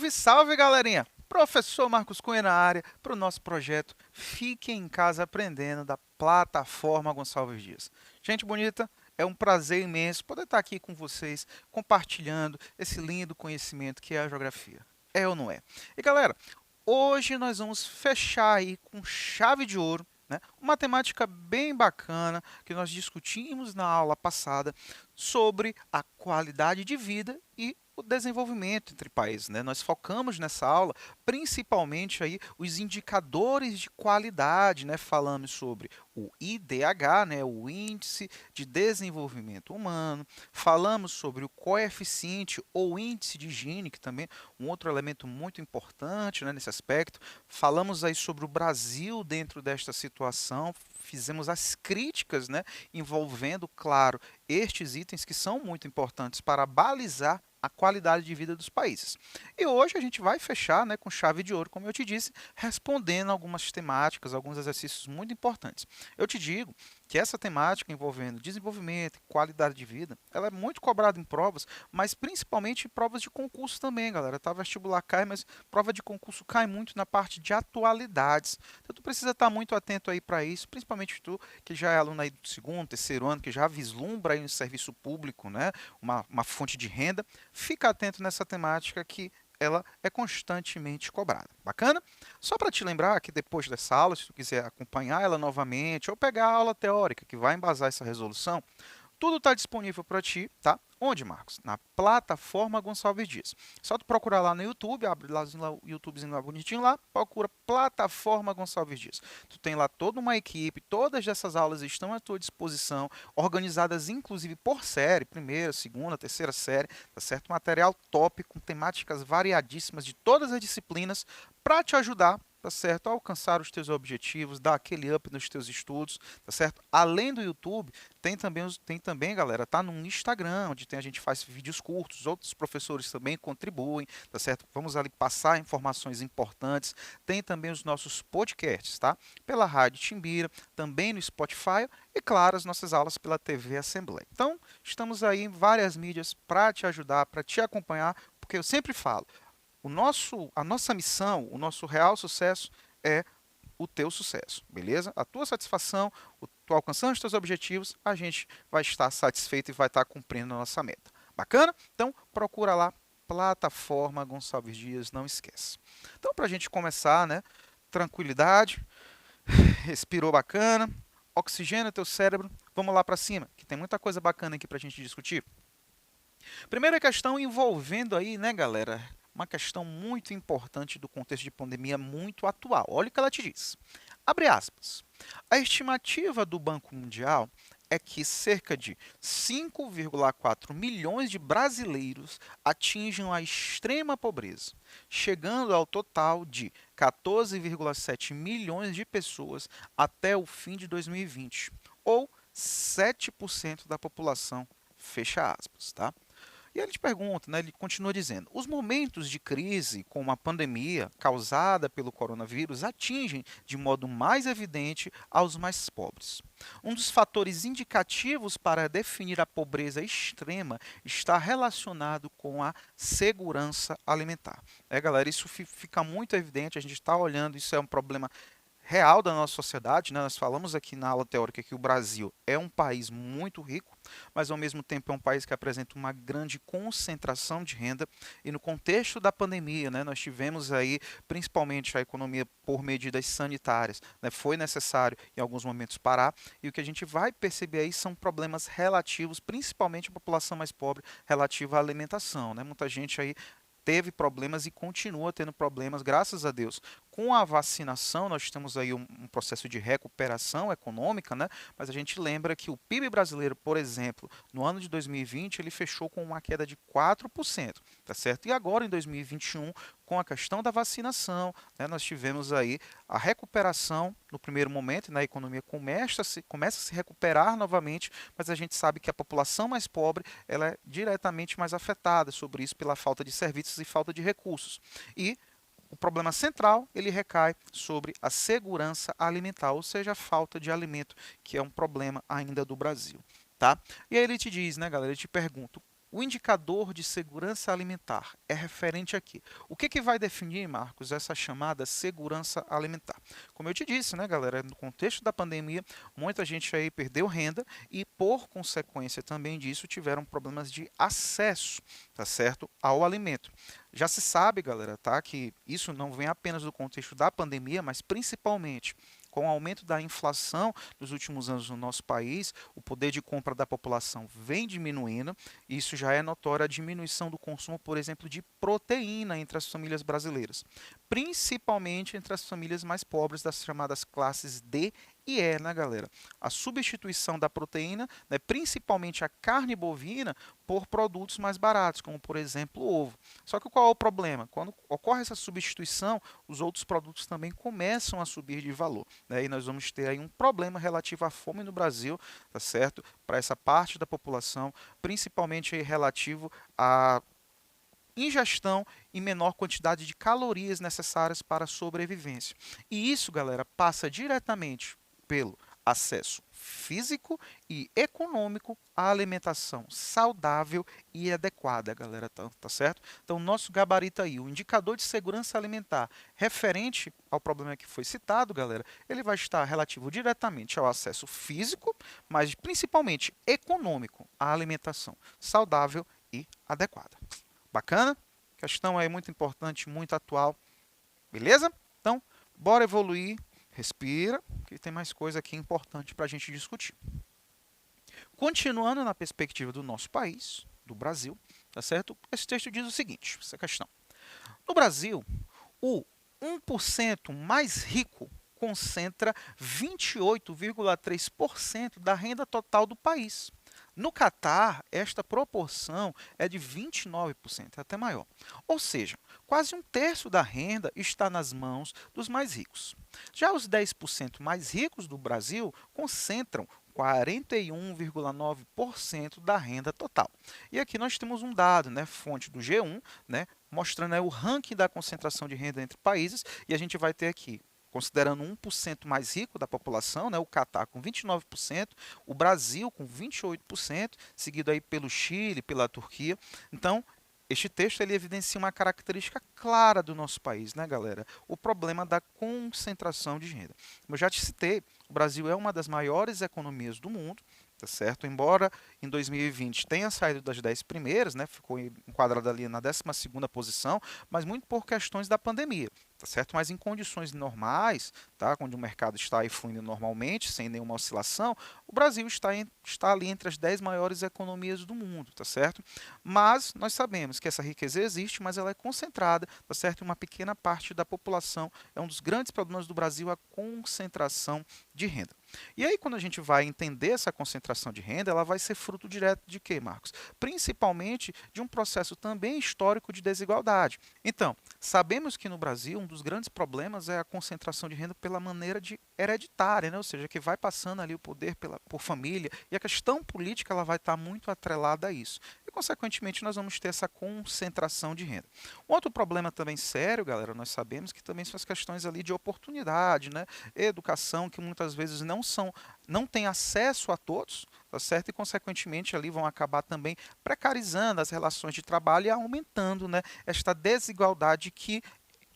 Salve, salve, galerinha! Professor Marcos Cunha na área para o nosso projeto Fique em Casa Aprendendo da plataforma Gonçalves Dias. Gente bonita, é um prazer imenso poder estar aqui com vocês, compartilhando esse lindo conhecimento que é a geografia. É ou não é? E galera, hoje nós vamos fechar aí com chave de ouro, né? Uma temática bem bacana que nós discutimos na aula passada sobre a qualidade de vida e o desenvolvimento entre países, né? Nós focamos nessa aula principalmente aí os indicadores de qualidade, né? Falamos sobre o IDH, né? O Índice de Desenvolvimento Humano. Falamos sobre o coeficiente ou índice de Gini, que também é um outro elemento muito importante, né, nesse aspecto. Falamos aí sobre o Brasil dentro desta situação. Fizemos as críticas, né, envolvendo, claro, estes itens que são muito importantes para balizar a qualidade de vida dos países. E hoje a gente vai fechar, né, com chave de ouro, como eu te disse, respondendo algumas temáticas, alguns exercícios muito importantes. Eu te digo que essa temática envolvendo desenvolvimento e qualidade de vida, ela é muito cobrada em provas, mas principalmente em provas de concurso também, galera. Tá, vestibular cai, mas prova de concurso cai muito na parte de atualidades. Então tu precisa estar muito atento aí para isso, principalmente tu que já é aluno aí do segundo, terceiro ano, que já vislumbra aí no serviço público, né, uma fonte de renda. Fica atento nessa temática que ela é constantemente cobrada. Bacana? Só para te lembrar que depois dessa aula, se tu quiser acompanhar ela novamente ou pegar a aula teórica que vai embasar essa resolução, tudo está disponível para ti, tá? Onde, Marcos? Na plataforma Gonçalves Dias. Só tu procurar lá no YouTube, abre lá o YouTubezinho lá bonitinho lá, procura plataforma Gonçalves Dias. Tu tem lá toda uma equipe, todas essas aulas estão à tua disposição, organizadas inclusive por série, primeira, segunda, terceira série, tá certo? Material top com temáticas variadíssimas de todas as disciplinas para te ajudar, tá certo? A alcançar os teus objetivos, dar aquele up nos teus estudos, tá certo? Além do YouTube, tem também, galera, tá no Instagram, onde a gente faz vídeos curtos, outros professores também contribuem, tá certo? Vamos ali passar informações importantes. Tem também os nossos podcasts, tá? Pela Rádio Timbira, também no Spotify e, claro, as nossas aulas pela TV Assembleia. Então, estamos aí em várias mídias para te ajudar, para te acompanhar, porque eu sempre falo, a nossa missão, o nosso real sucesso é o teu sucesso, beleza? A tua satisfação, tu alcançando os teus objetivos, a gente vai estar satisfeito e vai estar cumprindo a nossa meta. Bacana? Então, procura lá, plataforma Gonçalves Dias, não esquece. Então, para a gente começar, né? Tranquilidade, respirou bacana, oxigênio teu cérebro, vamos lá para cima, que tem muita coisa bacana aqui para a gente discutir. Primeira questão envolvendo aí, né, galera, uma questão muito importante do contexto de pandemia muito atual. Olha o que ela te diz. Abre aspas. A estimativa do Banco Mundial é que cerca de 5,4 milhões de brasileiros atinjam a extrema pobreza, chegando ao total de 14,7 milhões de pessoas até o fim de 2020, ou 7% da população, fecha aspas, tá? E ele te pergunta, né, ele continua dizendo: os momentos de crise, como a pandemia causada pelo coronavírus, atingem de modo mais evidente aos mais pobres. Um dos fatores indicativos para definir a pobreza extrema está relacionado com a segurança alimentar. É, galera, isso fica muito evidente, a gente está olhando, isso é um problema real da nossa sociedade, né? Nós falamos aqui na aula teórica que o Brasil é um país muito rico, mas ao mesmo tempo é um país que apresenta uma grande concentração de renda e no contexto da pandemia, né, nós tivemos aí principalmente a economia por medidas sanitárias, né, foi necessário em alguns momentos parar e o que a gente vai perceber aí são problemas relativos, principalmente a população mais pobre, relativa à alimentação, né? Muita gente aí teve problemas e continua tendo problemas, graças a Deus. Com a vacinação, nós temos aí um processo de recuperação econômica, né? Mas a gente lembra que o PIB brasileiro, por exemplo, no ano de 2020, ele fechou com uma queda de 4%, tá certo? E agora, em 2021, com a questão da vacinação, né, nós tivemos aí a recuperação no primeiro momento, né, a economia começa a se recuperar novamente, mas a gente sabe que a população mais pobre ela é diretamente mais afetada sobre isso pela falta de serviços e falta de recursos. E o problema central ele recai sobre a segurança alimentar, ou seja, a falta de alimento, que é um problema ainda do Brasil, tá? E aí ele te diz, né, galera, ele te pergunta, O indicador de segurança alimentar é referente aqui. O que vai definir, Marcos, essa chamada segurança alimentar? Como eu te disse, né, galera, no contexto da pandemia, muita gente aí perdeu renda e, por consequência também disso, tiveram problemas de acesso, tá certo, ao alimento. Já se sabe, galera, tá, que isso não vem apenas do contexto da pandemia, mas principalmente com o aumento da inflação nos últimos anos no nosso país, o poder de compra da população vem diminuindo. Isso já é notório a diminuição do consumo, por exemplo, de proteína entre as famílias brasileiras, principalmente entre as famílias mais pobres das chamadas classes D e E, né, galera? A substituição da proteína, né, principalmente a carne bovina, por produtos mais baratos, como por exemplo o ovo. Só que qual é o problema? Quando ocorre essa substituição, os outros produtos também começam a subir de valor, né? E nós vamos ter aí um problema relativo à fome no Brasil, tá certo? Para essa parte da população, principalmente aí relativo à ingestão em menor quantidade de calorias necessárias para a sobrevivência. E isso, galera, passa diretamente pelo acesso físico e econômico à alimentação saudável e adequada, galera, tá certo? Então, nosso gabarito aí, o indicador de segurança alimentar referente ao problema que foi citado, galera, ele vai estar relativo diretamente ao acesso físico, mas principalmente econômico à alimentação saudável e adequada. Bacana? Questão aí muito importante, muito atual. Beleza? Então, bora evoluir. Respira, que tem mais coisa aqui importante para a gente discutir. Continuando na perspectiva do nosso país, do Brasil, tá certo? Esse texto diz o seguinte, essa questão. No Brasil, o 1% mais rico concentra 28,3% da renda total do país. No Catar, esta proporção é de 29%, é até maior. Ou seja, quase um terço da renda está nas mãos dos mais ricos. Já os 10% mais ricos do Brasil concentram 41,9% da renda total. E aqui nós temos um dado, né, fonte do G1, né, mostrando o ranking da concentração de renda entre países, e a gente vai ter aqui considerando 1% mais rico da população, né, o Catar com 29%, o Brasil com 28%, seguido aí pelo Chile, pela Turquia. Então, este texto ele evidencia uma característica clara do nosso país, né, galera? O problema da concentração de renda. Como eu já te citei, o Brasil é uma das maiores economias do mundo, tá certo? Embora em 2020 tenha saído das 10 primeiras, né, ficou enquadrado ali na 12ª posição, mas muito por questões da pandemia, tá certo? Mas em condições normais, tá, onde o mercado está aí fluindo normalmente, sem nenhuma oscilação, o Brasil está ali entre as 10 maiores economias do mundo, tá certo? Mas nós sabemos que essa riqueza existe, mas ela é concentrada, tá certo? Em uma pequena parte da população. É um dos grandes problemas do Brasil a concentração de renda. E aí, quando a gente vai entender essa concentração de renda, ela vai ser fruto direto de quê, Marcos? Principalmente de um processo também histórico de desigualdade. Então, sabemos que no Brasil um dos grandes problemas é a concentração de renda pela maneira de hereditária, né? Ou seja, que vai passando ali o poder por família, e a questão política ela vai estar muito atrelada a isso. E, consequentemente, nós vamos ter essa concentração de renda. Um outro problema também sério, galera, nós sabemos que também são as questões ali de oportunidade, né? Educação, que muitas vezes não têm acesso a todos, tá certo? E, consequentemente, ali vão acabar também precarizando as relações de trabalho e aumentando, né, esta desigualdade que,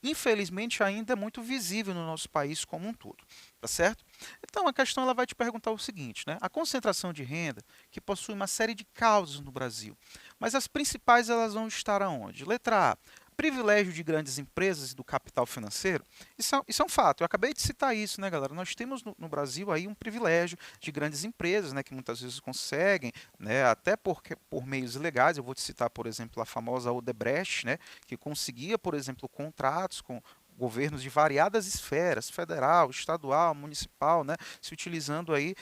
infelizmente, ainda é muito visível no nosso país como um todo, tá certo? Então, a questão ela vai te perguntar o seguinte, né? A concentração de renda, que possui uma série de causas no Brasil, mas as principais elas vão estar aonde? Letra A, privilégio de grandes empresas e do capital financeiro. Isso é um fato. Eu acabei de citar isso, né, galera? Nós temos no Brasil aí um privilégio de grandes empresas, né, que muitas vezes conseguem, né, até por meios ilegais. Eu vou te citar, por exemplo, a famosa Odebrecht, né, que conseguia, por exemplo, contratos com governos de variadas esferas, federal, estadual, municipal, né, se utilizando aí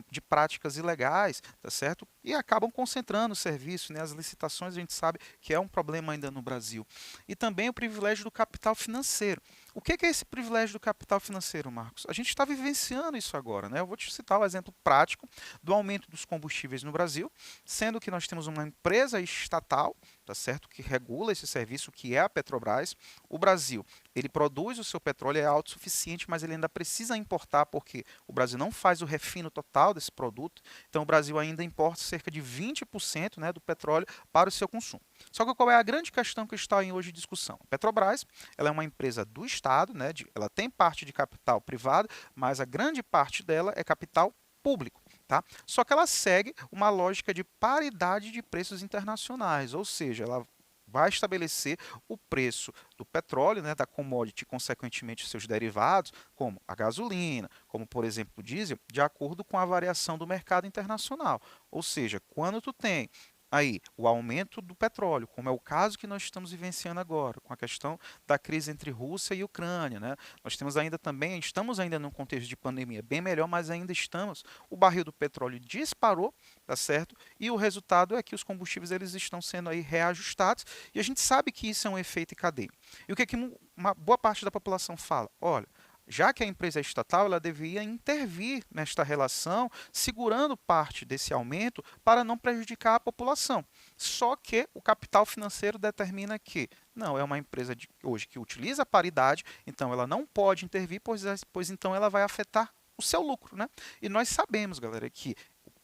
de práticas ilegais, tá certo? E acabam concentrando o serviço, né, as licitações a gente sabe que é um problema ainda no Brasil. E também o privilégio do capital financeiro. O que é esse privilégio do capital financeiro, Marcos? A gente está vivenciando isso agora, né? Eu vou te citar o exemplo prático do aumento dos combustíveis no Brasil, sendo que nós temos uma empresa estatal, tá certo, que regula esse serviço, que é a Petrobras. O Brasil ele produz o seu petróleo, é autossuficiente, mas ele ainda precisa importar, porque o Brasil não faz o refino total desse produto, então o Brasil ainda importa cerca de 20%, né, do petróleo para o seu consumo. Só que qual é a grande questão que está em hoje em discussão? A Petrobras, ela é uma empresa do Estado, né, ela tem parte de capital privado, mas a grande parte dela é capital público. Tá? Só que ela segue uma lógica de paridade de preços internacionais, ou seja, ela vai estabelecer o preço do petróleo, né, da commodity, consequentemente seus derivados, como a gasolina, como por exemplo o diesel, de acordo com a variação do mercado internacional. Ou seja, quando tu tem aí o aumento do petróleo, como é o caso que nós estamos vivenciando agora, com a questão da crise entre Rússia e Ucrânia, né? Nós temos ainda também, estamos ainda num contexto de pandemia bem melhor, mas ainda estamos, o barril do petróleo disparou, tá certo? E o resultado é que os combustíveis eles estão sendo aí reajustados, e a gente sabe que isso é um efeito em cadeia. E o que é que uma boa parte da população fala? Olha, já que a empresa é estatal, ela deveria intervir nesta relação, segurando parte desse aumento para não prejudicar a população. Só que o capital financeiro determina que não é uma empresa hoje que utiliza a paridade, então ela não pode intervir, pois então ela vai afetar o seu lucro, né? E nós sabemos, galera, que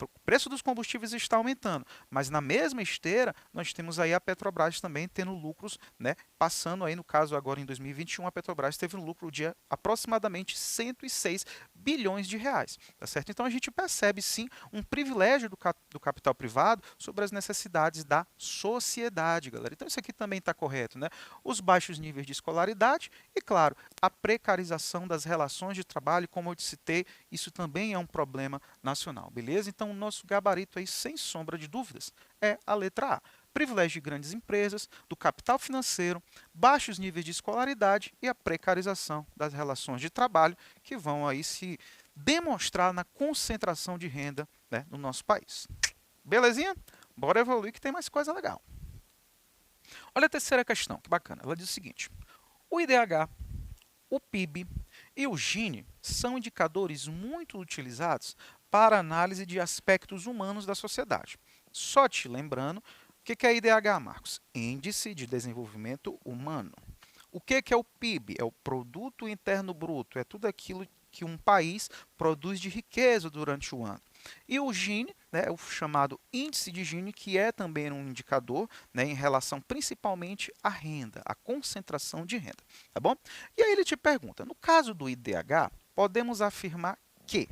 o preço dos combustíveis está aumentando, mas na mesma esteira nós temos aí a Petrobras também tendo lucros, né? Passando aí no caso agora em 2021 a Petrobras teve um lucro de aproximadamente 106 bilhões de reais, tá certo? Então a gente percebe sim um privilégio do capital privado sobre as necessidades da sociedade, galera. Então isso aqui também está correto, né? Os baixos níveis de escolaridade e, claro, a precarização das relações de trabalho, como eu te citei, isso também é um problema nacional, beleza? Então, o nosso gabarito aí, sem sombra de dúvidas, é a letra A. Privilégio de grandes empresas, do capital financeiro, baixos níveis de escolaridade e a precarização das relações de trabalho que vão aí se demonstrar na concentração de renda, né, no nosso país. Belezinha? Bora evoluir que tem mais coisa legal. Olha a terceira questão, que bacana. Ela diz o seguinte: o IDH, o PIB e o Gini são indicadores muito utilizados para análise de aspectos humanos da sociedade. Só te lembrando, o que é IDH, Marcos? Índice de Desenvolvimento Humano. O que é o PIB? É o Produto Interno Bruto, é tudo aquilo que um país produz de riqueza durante o ano. E o Gini, né, é o chamado índice de Gini, que é também um indicador, né, em relação principalmente à renda, à concentração de renda, tá bom? E aí ele te pergunta, no caso do IDH, podemos afirmar que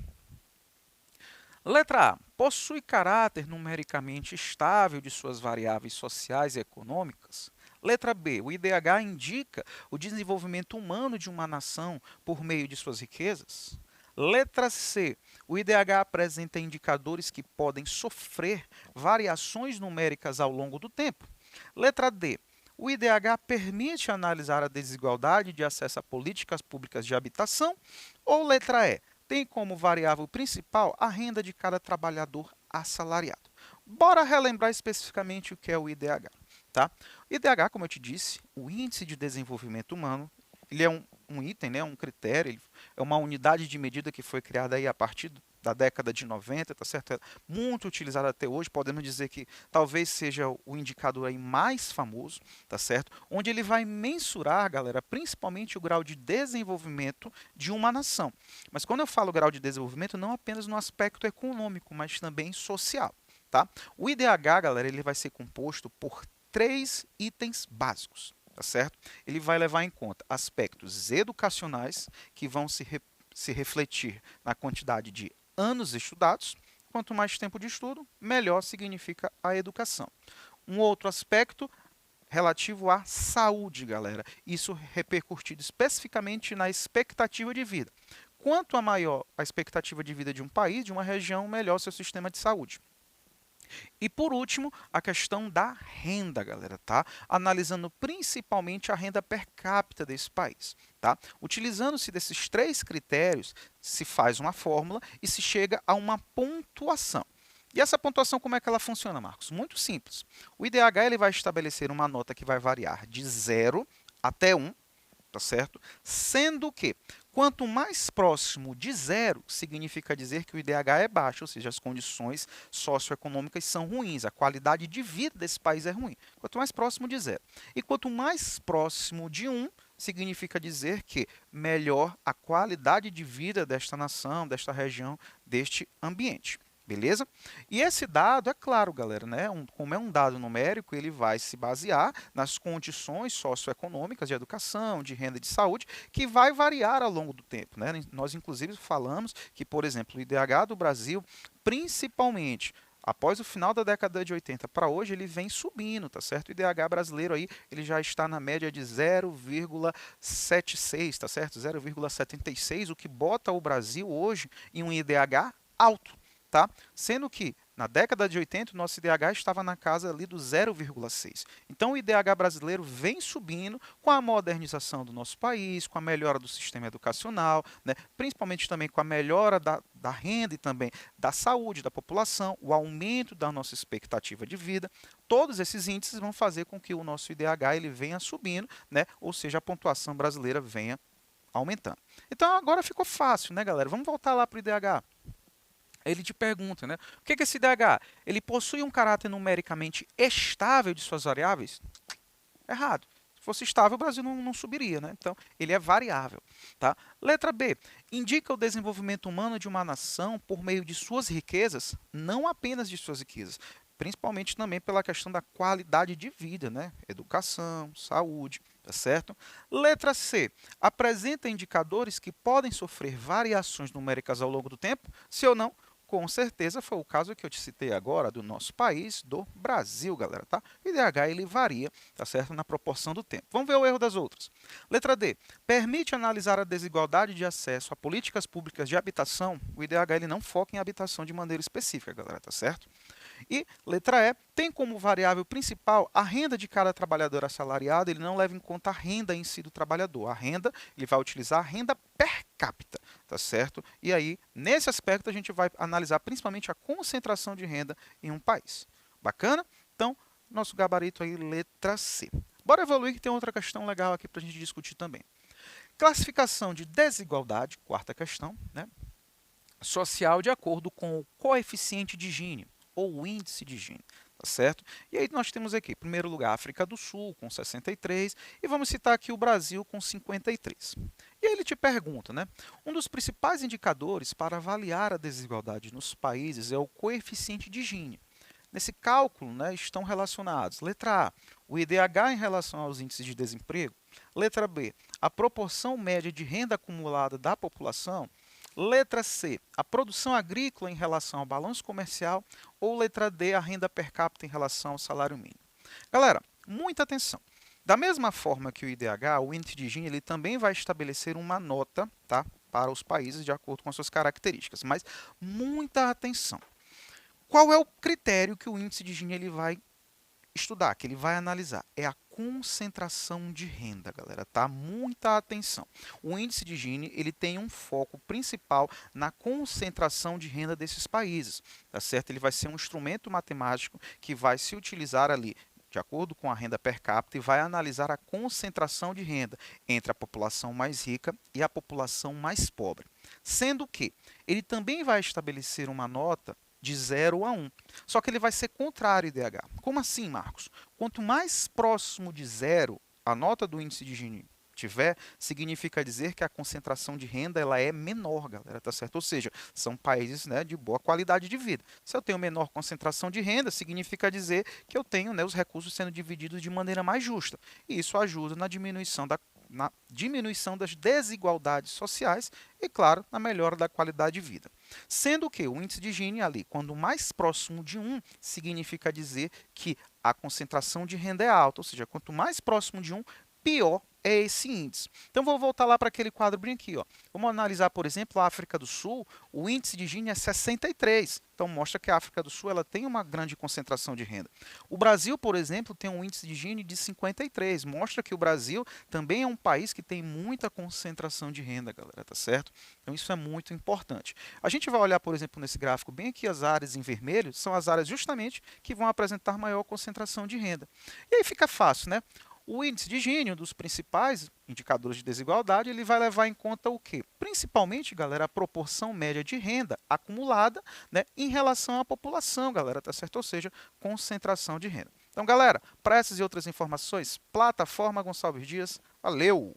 letra A, possui caráter numericamente estável de suas variáveis sociais e econômicas. Letra B, o IDH indica o desenvolvimento humano de uma nação por meio de suas riquezas. Letra C, o IDH apresenta indicadores que podem sofrer variações numéricas ao longo do tempo. Letra D, o IDH permite analisar a desigualdade de acesso a políticas públicas de habitação. Ou letra E, tem como variável principal a renda de cada trabalhador assalariado. Bora relembrar especificamente o que é o IDH. Tá? O IDH, como eu te disse, o Índice de Desenvolvimento Humano, ele é um item, né, um critério, é uma unidade de medida que foi criada aí a partir da década de 90, tá certo? É muito utilizado até hoje, podemos dizer que talvez seja o indicador aí mais famoso, tá certo? Onde ele vai mensurar, galera, principalmente o grau de desenvolvimento de uma nação. Mas quando eu falo grau de desenvolvimento, não apenas no aspecto econômico, mas também social, tá? O IDH, galera, ele vai ser composto por 3 itens básicos, tá certo? Ele vai levar em conta aspectos educacionais, que vão se refletir na quantidade de anos estudados. Quanto mais tempo de estudo, melhor significa a educação. Um outro aspecto relativo à saúde, galera. Isso repercutido especificamente na expectativa de vida. Quanto maior a expectativa de vida de um país, de uma região, melhor seu sistema de saúde. E por último, a questão da renda, galera, tá? Analisando principalmente a renda per capita desse país, tá? Utilizando-se desses 3 critérios, se faz uma fórmula e se chega a uma pontuação. E essa pontuação, como é que ela funciona, Marcos? Muito simples. O IDH ele vai estabelecer uma nota que vai variar de 0 até 1, tá certo? Sendo que quanto mais próximo de 0, significa dizer que o IDH é baixo, ou seja, as condições socioeconômicas são ruins, a qualidade de vida desse país é ruim. Quanto mais próximo de 0. E quanto mais próximo de 1, significa dizer que melhor a qualidade de vida desta nação, desta região, deste ambiente. Beleza? E esse dado, é claro, galera, né? Como é um dado numérico, ele vai se basear nas condições socioeconômicas de educação, de renda e de saúde, que vai variar ao longo do tempo, né? Nós, inclusive, falamos que, por exemplo, o IDH do Brasil, principalmente após o final da década de 80 para hoje, ele vem subindo, tá certo? O IDH brasileiro aí, ele já está na média de 0,76, tá certo? 0,76, o que bota o Brasil hoje em um IDH alto. Tá? Sendo que na década de 80 o nosso IDH estava na casa ali do 0,6. Então o IDH brasileiro vem subindo com a modernização do nosso país, com a melhora do sistema educacional, né? Principalmente também com a melhora da renda e também da saúde da população, o aumento da nossa expectativa de vida. Todos esses índices vão fazer com que o nosso IDH ele venha subindo, né? Ou seja, a pontuação brasileira venha aumentando. Então agora ficou fácil, né, galera? Vamos voltar lá para o IDH. Ele te pergunta, né? O que é esse DH? Ele possui um caráter numericamente estável de suas variáveis? Errado. Se fosse estável, o Brasil não subiria, né? Então, ele é variável. Tá? Letra B. Indica o desenvolvimento humano de uma nação por meio de suas riquezas, não apenas de suas riquezas, principalmente também pela questão da qualidade de vida, né? Educação, saúde, tá certo? Letra C. Apresenta indicadores que podem sofrer variações numéricas ao longo do tempo? Se ou não? Com certeza foi o caso que eu te citei agora do nosso país, do Brasil, galera, tá? O IDH ele varia, tá certo? Na proporção do tempo. Vamos ver o erro das outras. Letra D. Permite analisar a desigualdade de acesso a políticas públicas de habitação. O IDH ele não foca em habitação de maneira específica, galera, tá certo? E letra E, tem como variável principal a renda de cada trabalhador assalariado, ele não leva em conta a renda em si do trabalhador. A renda, ele vai utilizar a renda per capita, tá certo? E aí, nesse aspecto, a gente vai analisar principalmente a concentração de renda em um país. Bacana? Então, nosso gabarito aí, letra C. Bora evoluir que tem outra questão legal aqui para a gente discutir também. Classificação de desigualdade, quarta questão, né? Social de acordo com o coeficiente de Gini, ou o índice de Gini, tá certo? E aí nós temos aqui, em primeiro lugar, a África do Sul, com 63, e vamos citar aqui o Brasil, com 53. E aí ele te pergunta, né? Um dos principais indicadores para avaliar a desigualdade nos países é o coeficiente de Gini. Nesse cálculo, né, estão relacionados, letra A, o IDH em relação aos índices de desemprego, letra B, a proporção média de renda acumulada da população, letra C, a produção agrícola em relação ao balanço comercial, ou letra D, a renda per capita em relação ao salário mínimo. Galera, muita atenção. Da mesma forma que o IDH, o índice de Gini, ele também vai estabelecer uma nota, tá, para os países de acordo com as suas características, mas muita atenção. Qual é o critério que o índice de Gini ele vai estudar, que ele vai analisar? É a concentração de renda, galera, tá? Muita atenção. O índice de Gini, ele tem um foco principal na concentração de renda desses países, tá certo? Ele vai ser um instrumento matemático que vai se utilizar ali de acordo com a renda per capita e vai analisar a concentração de renda entre a população mais rica e a população mais pobre. Sendo que ele também vai estabelecer uma nota de 0 a 1. Só que ele vai ser contrário ao IDH. Como assim, Marcos? Quanto mais próximo de 0 a nota do índice de Gini tiver, significa dizer que a concentração de renda ela é menor, galera, tá certo? Ou seja, são países, né, de boa qualidade de vida. Se eu tenho menor concentração de renda, significa dizer que eu tenho, né, os recursos sendo divididos de maneira mais justa. E isso ajuda na diminuição das desigualdades sociais e, claro, na melhora da qualidade de vida. Sendo que o índice de Gini ali, quando mais próximo de 1, significa dizer que a concentração de renda é alta, ou seja, quanto mais próximo de 1, pior é esse índice. Então, vou voltar lá para aquele quadro bem aqui. Ó. Vamos analisar, por exemplo, a África do Sul. O índice de Gini é 63. Então, mostra que a África do Sul ela tem uma grande concentração de renda. O Brasil, por exemplo, tem um índice de Gini de 53. Mostra que o Brasil também é um país que tem muita concentração de renda, galera, tá certo? Então, isso é muito importante. A gente vai olhar, por exemplo, nesse gráfico bem aqui, as áreas em vermelho, são as áreas justamente que vão apresentar maior concentração de renda. E aí fica fácil, né? O índice de Gini, um dos principais indicadores de desigualdade, ele vai levar em conta o quê? Principalmente, galera, a proporção média de renda acumulada, né, em relação à população, galera, tá certo? Ou seja, concentração de renda. Então, galera, para essas e outras informações, plataforma Gonçalves Dias. Valeu!